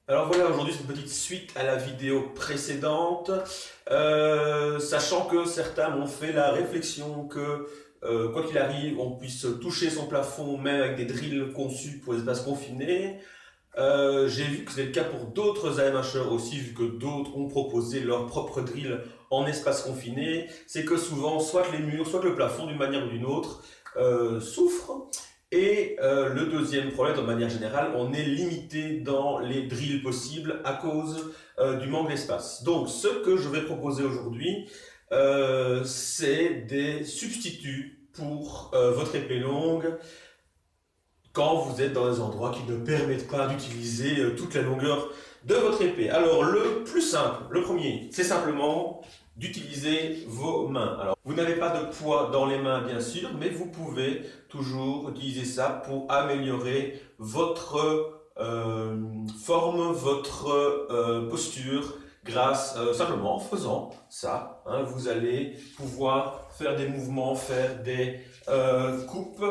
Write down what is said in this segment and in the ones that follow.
Alors voilà, aujourd'hui c'est une petite suite à la vidéo précédente, sachant que certains m'ont fait la réflexion que quoi qu'il arrive, on puisse toucher son plafond même avec des drills conçus pour les espaces confinés. J'ai vu que c'était le cas pour d'autres AMHeurs aussi, vu que d'autres ont proposé leur propre drill en espace confiné. C'est que souvent, soit que les murs, soit que le plafond, d'une manière ou d'une autre, souffrent. Et le deuxième problème, de manière générale, on est limité dans les drills possibles à cause du manque d'espace. Donc, ce que je vais proposer aujourd'hui, c'est des substituts pour votre épée longue quand vous êtes dans des endroits qui ne permettent pas d'utiliser toute la longueur de votre épée. Alors, le plus simple, le premier, c'est simplement d'utiliser vos mains. Alors, vous n'avez pas de poids dans les mains, bien sûr, mais vous pouvez toujours utiliser ça pour améliorer votre forme, votre posture, grâce simplement en faisant ça. Hein, vous allez pouvoir faire des mouvements, faire des coupes,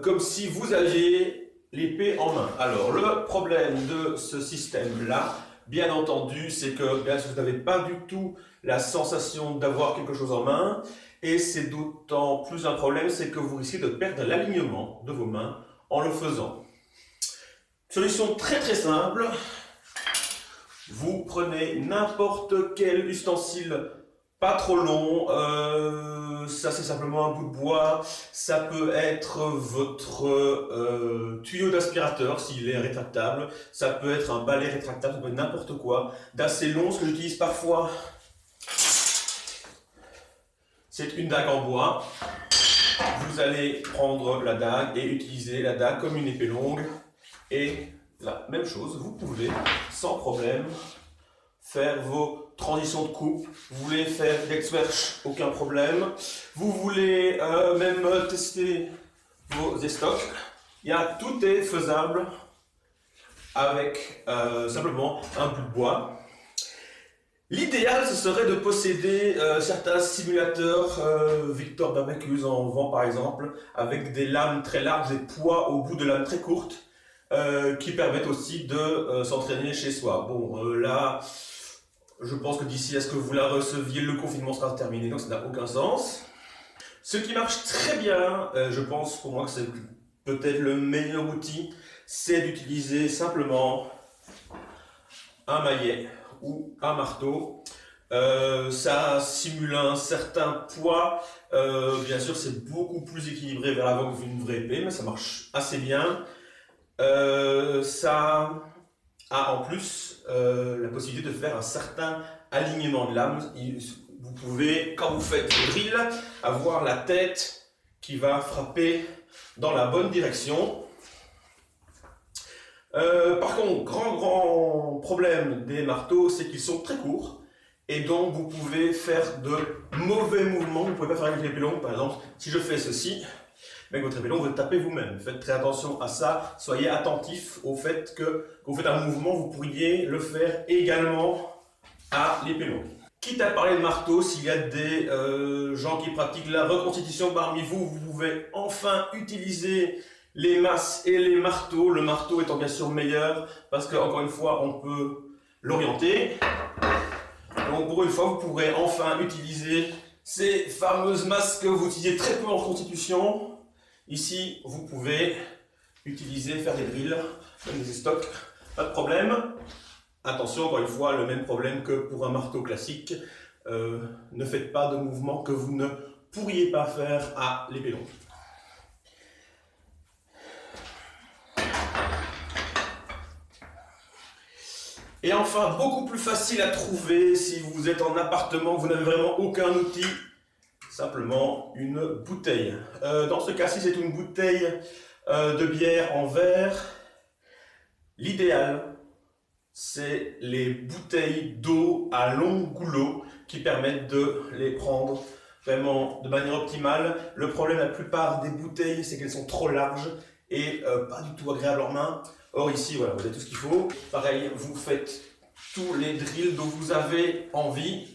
comme si vous aviez l'épée en main. Alors, le problème de ce système-là, bien entendu, c'est que bien sûr, vous n'avez pas du tout la sensation d'avoir quelque chose en main, et c'est d'autant plus un problème, c'est que vous risquez de perdre l'alignement de vos mains en le faisant. Solution très très simple, vous prenez n'importe quel ustensile pas trop long, ça c'est simplement un bout de bois, ça peut être votre tuyau d'aspirateur s'il est rétractable, ça peut être un balai rétractable, ça peut être n'importe quoi d'assez long. Ce que j'utilise parfois, c'est une dague en bois. Vous allez prendre la dague et utiliser la dague comme une épée longue, et la même chose, vous pouvez sans problème faire vos transitions de coupe. Vous voulez faire d'Exwerch, aucun problème. Vous voulez même tester vos estocs. Tout est faisable avec simplement un bout de bois. L'idéal, ce serait de posséder certains simulateurs, Victor Barbecue en vend par exemple, avec des lames très larges et poids au bout de lames très courtes, qui permettent aussi de s'entraîner chez soi. Bon, là, je pense que d'ici à ce que vous la receviez, le confinement sera terminé, donc ça n'a aucun sens. Ce qui marche très bien, je pense pour moi que c'est peut-être le meilleur outil, c'est d'utiliser simplement un maillet ou un marteau. Ça simule un certain poids, bien sûr c'est beaucoup plus équilibré vers l'avant qu'une vraie épée, mais ça marche assez bien. Ça a en plus la possibilité de faire un certain alignement de lames. Vous pouvez, quand vous faites le drill, avoir la tête qui va frapper dans la bonne direction. Par contre, grand problème des marteaux, c'est qu'ils sont très courts, et donc vous pouvez faire de mauvais mouvements. Vous ne pouvez pas faire avec l'épée longue. Par exemple, si je fais ceci, avec votre épée longue, vous le tapez vous-même. Faites très attention à ça. Soyez attentif au fait que quand vous faites un mouvement, vous pourriez le faire également à l'épée longue. Quitte à parler de marteau, s'il y a des gens qui pratiquent la reconstitution parmi vous, vous pouvez enfin utiliser les masses et les marteaux. Le marteau étant bien sûr meilleur parce que, encore une fois, on peut l'orienter. Donc pour une fois, vous pourrez enfin utiliser ces fameuses masses que vous utilisez très peu en reconstitution. Ici, vous pouvez utiliser, faire des drills, même des stocks, pas de problème. Attention, encore une fois, le même problème que pour un marteau classique. Ne faites pas de mouvements que vous ne pourriez pas faire à l'épée longue. Et enfin, beaucoup plus facile à trouver si vous êtes en appartement, vous n'avez vraiment aucun outil. Simplement une bouteille. Dans ce cas-ci, c'est une bouteille de bière en verre. L'idéal, c'est les bouteilles d'eau à long goulot qui permettent de les prendre vraiment de manière optimale. Le problème, la plupart des bouteilles, c'est qu'elles sont trop larges et pas du tout agréables en main. Or ici, voilà, vous avez tout ce qu'il faut. Pareil, vous faites tous les drills dont vous avez envie.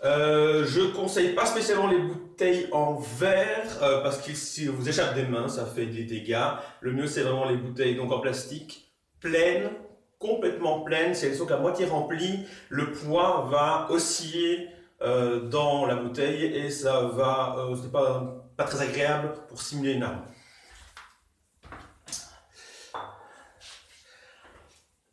Je conseille pas spécialement les bouteilles en verre parce que si vous échappe des mains, ça fait des dégâts. Le mieux c'est vraiment les bouteilles donc en plastique pleines, complètement pleines. Si elles sont qu'à moitié remplies, le poids va osciller dans la bouteille et ça va, c'est pas très agréable pour simuler une arme.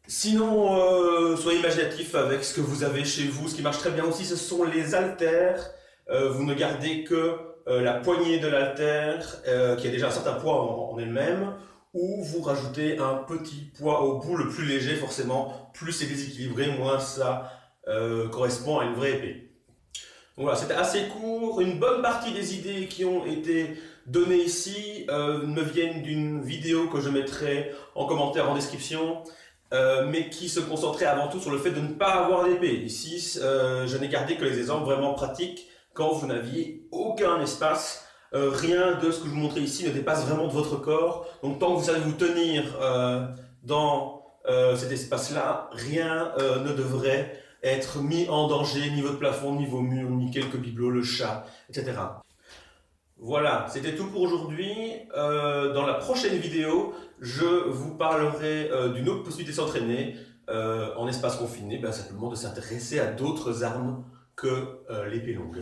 Sinon, soyez imaginatif avec ce que vous avez chez vous. Ce qui marche très bien aussi, ce sont les haltères. Vous ne gardez que la poignée de l'haltère, qui a déjà un certain poids en elle-même, ou vous rajoutez un petit poids au bout, le plus léger forcément. Plus c'est déséquilibré, moins ça correspond à une vraie épée. Donc voilà, c'était assez court. Une bonne partie des idées qui ont été données ici me viennent d'une vidéo que je mettrai en commentaire en description. Mais qui se concentrait avant tout sur le fait de ne pas avoir d'épée. Ici, je n'ai gardé que les exemples vraiment pratiques quand vous n'aviez aucun espace. Rien de ce que je vous montrais ici ne dépasse vraiment de votre corps. Donc tant que vous savez vous tenir dans cet espace-là, rien ne devrait être mis en danger, ni votre plafond, ni vos murs, ni quelques bibelots, le chat, etc. Voilà, c'était tout pour aujourd'hui. Dans la prochaine vidéo, je vous parlerai d'une autre possibilité de s'entraîner en espace confiné, simplement de s'intéresser à d'autres armes que l'épée longue.